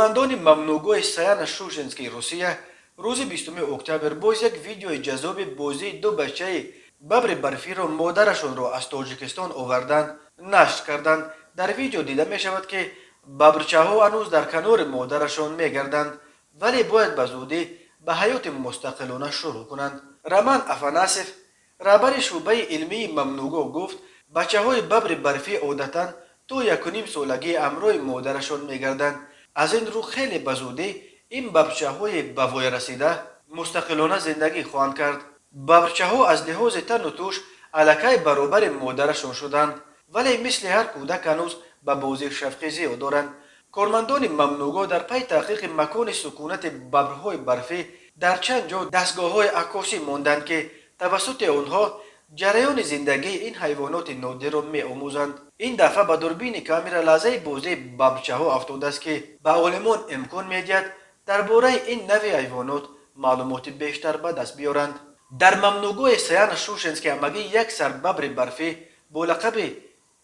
کارمندان ممنوعگاه سیان شوشنسکی روسیه روز 20 اکتبر باز یک ویدیوی جذاب بازی دو بچه ببر برفی را مادرشان را از تاجیکستان آوردند نشر کردند. در ویدیو دیده می شود که ببرچه ها هنوز در کنار مادرشان می گردند ولی باید به زودی به حیات مستقلانه شروع کنند. رمان افاناسیف رهبر شعبه علمی ممنوعگاه گفت بچه های ببر برفی عادتا تا 1.5 سالگی همراه مادرشان می گردند. از این رو خیلی بزودی این بچه های به وای رسیده مستقلانه زندگی خواهند کرد. بچه ها از لحاظ تن و توش علاقه برابر مادرشان شدند ولی مثل هر کودک هنوز به بازی شفقی زیاد دارند. کارمندان ممنوعگاه در پی تحقیق مکان سکونت ببرهای برفی در چند جا دستگاه های عکاسی ماندند که توسط آنها جریان زندگی این حیوانات نادر را می آموزند. این دفعه به دوربین کامera لحظه بازی بچه ها افتاده است که به عالمان امکان میدهد درباره این نوع حیوانات معلومات بیشتر به دست بیارند. در ممنوعگاه سیان شوشنسکی همگی یک سر ببر برفی با لقب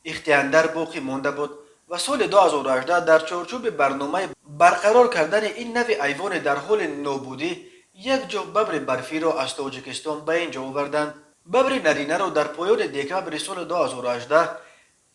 اختیاندر باقی مانده بود و سال 2018 در چارچوب برنامه برقرار کردن این نوع حیوان در حال نابودی یک جو ببر برفی را از تاجیکستان به اینجا آوردند. ببر نرینه را در پایان دکبر سال 2018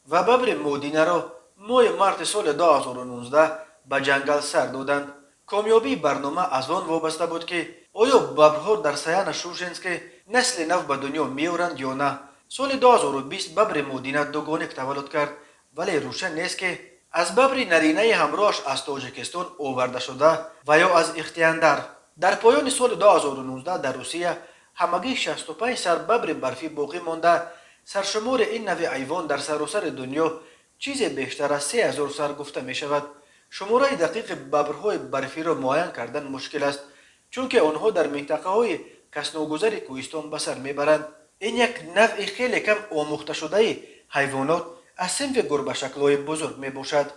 و ببر مادینه را ماه مارت سال 2019 به جنگل سر دادند. کامیابی برنامه از آن وابسته بود که آیا ببرها در سیان شوشنسکی نسل نو به دنیا میآورند یا نه. سال 2020 ببر مادینه دوگانه تولد کرد ولی روشن نیست که از ببر نرینه همراهش از تاجیکستان آورده شده و یا از اختیاندر. در پایان سال 2019 در روسیه همگی 65 سر ببر برفی باقی مانده. سرشمار این نوع حیوان در سراسر دنیا چیزی بیشتر از 3000 سر گفته می شود. شماره دقیق ببرهای برفی را معین کردن مشکل است چون که آنها در منطقه های کسناگذر کوهستان به سر میبرند. این یک نوع خیلی کم آموخته شده حیوانات از صنف گربه شکلای بزرگ می باشد.